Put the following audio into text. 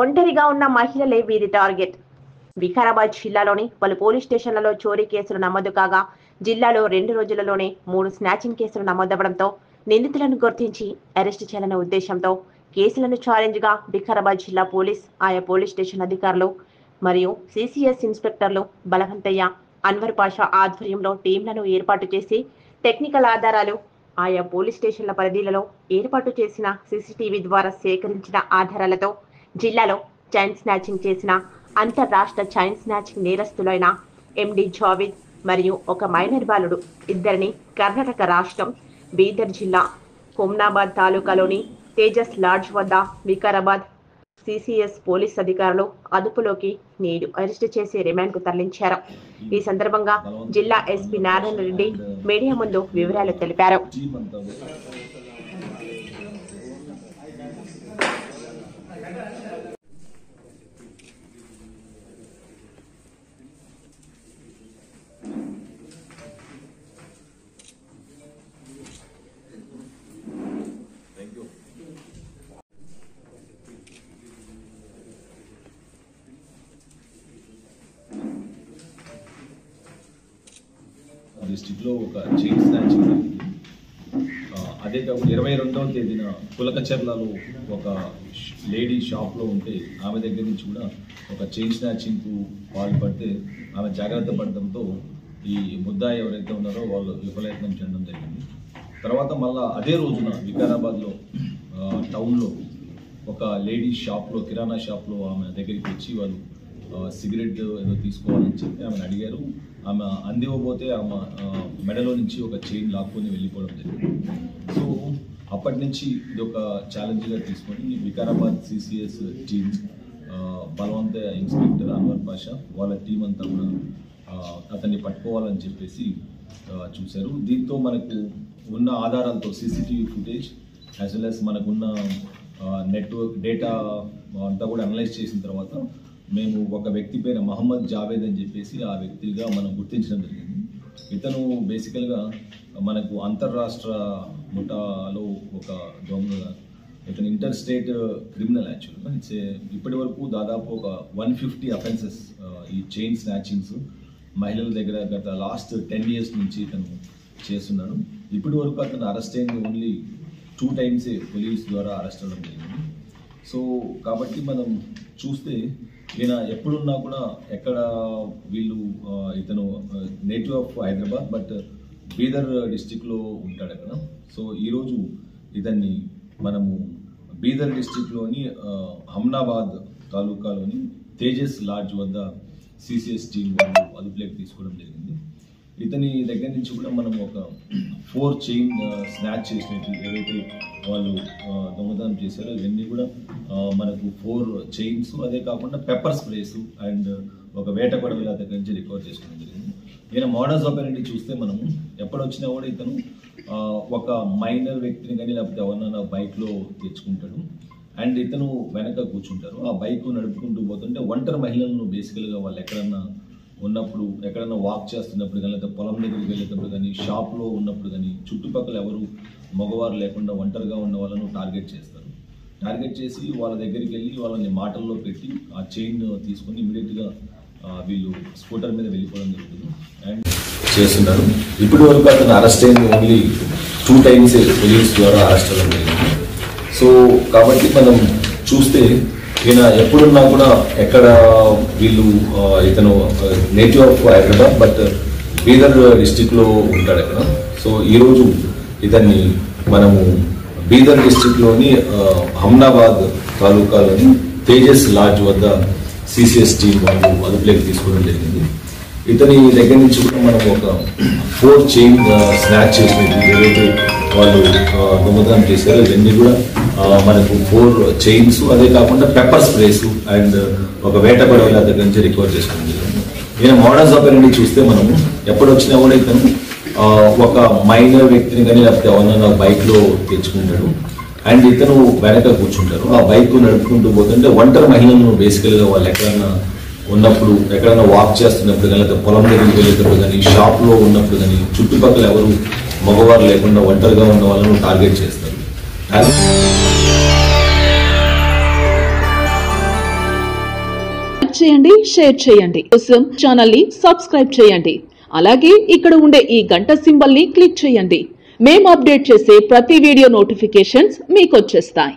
ఒంటరిగా ఉన్న మహిళలే వీరి టార్గెట్. వికారాబాద్ జిల్లాలోని పలు పోలీస్ స్టేషన్లలో చోరీ కేసులు నమోదు కాగా జిల్లాలో 2 రోజులలోనే 3 స్నాచింగ్ కేసులు నమోదవడంతో నిందితులను గుర్తించి అరెస్టు చేయాలనే ఉద్దేశంతో కేసులను ఛాలెంజ్గా వికారాబాద్ జిల్లా పోలీస్ ఆయా పోలీస్ స్టేషన్ అధికారులు మరియు సిసిఎస్ ఇన్స్పెక్టర్లు బలవంతయ్య, అన్వర్ పాషా ఆధ్వర్యంలో టీంలను ఏర్పాటు చేసి టెక్నికల్ ఆధారాలు ఆయా పోలీస్ స్టేషన్ల పరిధిలో ఏర్పాటు చేసిన సీసీటీవీ ద్వారా సేకరించిన ఆధారాలతో జిల్లాలో చైన్ స్నాచింగ్ చేసిన అంతర్రాష్ట్ర చైన్ స్నాచింగ్ నేరస్తులైన ఎండి జావేద్ మరియు ఒక మైనర్ బాలుడు ఇద్దరిని కర్ణాటక రాష్ట్రం బీదర్ జిల్లా హుమ్నాబాద్ తాలూకాలోని తేజస్ లాడ్జ్ వద్ద వికారాబాద్ సిసిఎస్ పోలీస్ అధికారులు అదుపులోకి నేడు అరెస్టు చేసి రిమాండ్కు తరలించారు. ఈ సందర్భంగా జిల్లా ఎస్పీ నారాయణ రెడ్డి మీడియా ముందు వివరాలు తెలిపారు. డిస్ట్రిక్ట్లో ఒక చైన్ స్నాచింగ్ అదే కాకుండా 22వ తేదీన పులకచెర్లలో ఒక లేడీ షాప్లో ఉంటే ఆమె దగ్గర నుంచి కూడా ఒక చైన్ స్నాచింగ్కు పాల్పడితే ఆమె జాగ్రత్త పడడంతో ఈ ముద్దాయి ఎవరైతే ఉన్నారో వాళ్ళు విఫలయత్నం చేయడం జరిగింది. తర్వాత మళ్ళీ అదే రోజున వికారాబాద్లో టౌన్లో ఒక లేడీ షాప్లో కిరాణా షాప్లో ఆమె దగ్గరికి వచ్చి వాళ్ళు సిగరెట్ ఏదో తీసుకోవాలని చెప్పి ఆమెను అడిగారు. ఆమె అందివ్వబోతే ఆమె మెడలో నుంచి ఒక చైన్ లాక్కొని వెళ్ళిపోవడం జరిగింది. సో అప్పటి నుంచి ఇది ఒక ఛాలెంజ్గా తీసుకొని Vikarabad CCS team Balavantayya inspector Anwar Pasha వాళ్ళ టీం అంతా కూడా అతన్ని పట్టుకోవాలని చెప్పేసి చూశారు. దీంతో మనకు ఉన్న ఆధారాలతో CCTV footage as well as మనకున్న నెట్వర్క్ డేటా అంతా కూడా అనలైజ్ చేసిన తర్వాత మేము ఒక వ్యక్తి పేరు మహమ్మద్ జావేద్ అని చెప్పేసి ఆ వ్యక్తిగా మనం గుర్తించడం జరిగింది. ఇతను బేసికల్గా మనకు అంతర్రాష్ట్ర ముఠాలో ఒక దొంగగా ఇతను ఇంటర్ స్టేట్ క్రిమినల్ యాక్చువల్గా ఇప్పటి వరకు దాదాపు ఒక 150 అఫెన్సెస్ ఈ చైన్ స్నాచింగ్స్ మహిళల దగ్గర గత లాస్ట్ 10 years నుంచి ఇతను చేస్తున్నాడు. ఇప్పటి వరకు అతను అరెస్ట్ అయింది ఓన్లీ 2 times పోలీస్ ద్వారా అరెస్ట్ అవ్వడం జరిగింది. సో కాబట్టి మనం చూస్తే ఈయన ఎప్పుడున్నా కూడా ఎక్కడ వీళ్ళు ఇతను native of Hyderabad but Bidar డిస్టిక్లో ఉంటాడు అక్కడ. సో ఈరోజు ఇతన్ని మనము బీదర్ డిస్టిక్లోని హమ్నాబాద్ తాలూకాలోని తేజస్ లాడ్జ్ వద్ద సిసిఎస్ టీం వాళ్ళు అదుపులోకి తీసుకోవడం జరిగింది. ఇతని దగ్గర నుంచి కూడా మనం ఒక 4 చైన్ స్నాచ్ చేసినట్టు ఏవైతే వాళ్ళు దొంగతనం చేశారో ఇవన్నీ కూడా మనకు 4 చైన్స్ అదే కాకుండా పెప్పర్ స్ప్రేస్ అండ్ ఒక వేట కొడవల దగ్గర నుంచి రికవర్ చేసుకోవడం జరిగింది. ఈయన మోడల్స్ ఆపరేటివ్ చూస్తే మనము ఎప్పుడొచ్చినా కూడా ఇతను ఒక మైనర్ వ్యక్తిని కానీ లేకపోతే ఎవరినైనా బైక్లో తెచ్చుకుంటాడు అండ్ ఇతను వెనక కూర్చుంటారు. ఆ బైక్ నడుపుకుంటూ పోతుంటే ఒంటరి మహిళలను బేసికల్గా వాళ్ళు ఎక్కడన్నా ఉన్నప్పుడు ఎక్కడైనా వాక్ చేస్తున్నప్పుడు కానీ లేకపోతే పొలం దగ్గరికి వెళ్ళేటప్పుడు కానీ షాప్లో ఉన్నప్పుడు కానీ చుట్టుపక్కల ఎవరు మగవారు లేకుండా ఒంటరిగా ఉన్న వాళ్ళను టార్గెట్ చేస్తారు. టార్గెట్ చేసి వాళ్ళ దగ్గరికి వెళ్ళి వాళ్ళని మాటల్లో పెట్టి ఆ చైన్ తీసుకొని ఇమీడియట్గా వీళ్ళు స్కూటర్ మీద వెళ్ళిపోవడం జరుగుతుంది అండ్ చేస్తున్నారు. ఇప్పటి వరకు అతను అరెస్ట్ అయింది ఓన్లీ 2 times పోలీస్ ద్వారా అరెస్ట్ అవ్వడం జరిగింది. సో కాబట్టి మనం చూస్తే ఈయన ఎప్పుడున్నా కూడా ఎక్కడ వీళ్ళు ఇతను native of Hyderabad but Bidar డిస్టిక్లో ఉంటాడు అక్కడ. సో ఈరోజు ఇతన్ని మనము బీదర్ డిస్టిక్లోని హమ్నాబాద్ తాలూకాలోని తేజస్ లాడ్జ్ వద్ద సిసిఎస్ టీం వాళ్ళు అదుపులోకి తీసుకోవడం జరిగింది. ఇతని దగ్గర నుంచి కూడా మనం ఒక 4 చైన్ స్నాచ్ చేసినట్టు ఏవైతే వాళ్ళు దొంగతనం చేశారో ఇవన్నీ కూడా మనకు 4 చైన్స్ అదే కాకుండా పెప్పర్ స్ప్రేస్ అండ్ ఒక వేట కొడవల దగ్గర నుంచి రికవర్ చేసుకోవడం జరిగింది. ఈయన మోడల్స్ ఆపరేటివ్ చూస్తే మనము ఎప్పుడొచ్చినా కూడా ఇతను ఒక మైనర్ వ్యక్తిని కానీ లేకపోతే ఎవరినైనా బైక్లో తెచ్చుకుంటాడు అండ్ ఇతను వెనక కూర్చుంటారు. ఆ బైక్ నడుపుకుంటూ పోతుంటే ఒంటరి మహిళలను బేసికల్గా వాళ్ళు ఎక్కడైనా ఉన్నప్పుడు ఎక్కడైనా వాక్ చేస్తున్నప్పుడు కానీ లేకపోతే పొలం దగ్గరికి వెళ్ళేటప్పుడు కానీ షాప్లో ఉన్నప్పుడు కానీ చుట్టుపక్కల ఎవరు మగవారు లేకుండా ఒంటరిగా ఉన్న వాళ్ళను టార్గెట్ చేస్తారు. చేయండి, షేర్ చేయండి. కోసం ఛానల్ ని సబ్స్క్రైబ్ చేయండి. అలాగే ఇక్కడ ఉండే ఈ గంట సింబల్ ని క్లిక్ చేయండి. మేము అప్డేట్ చేసే ప్రతి వీడియో నోటిఫికేషన్స్ మీకు వచ్చేస్తాయి.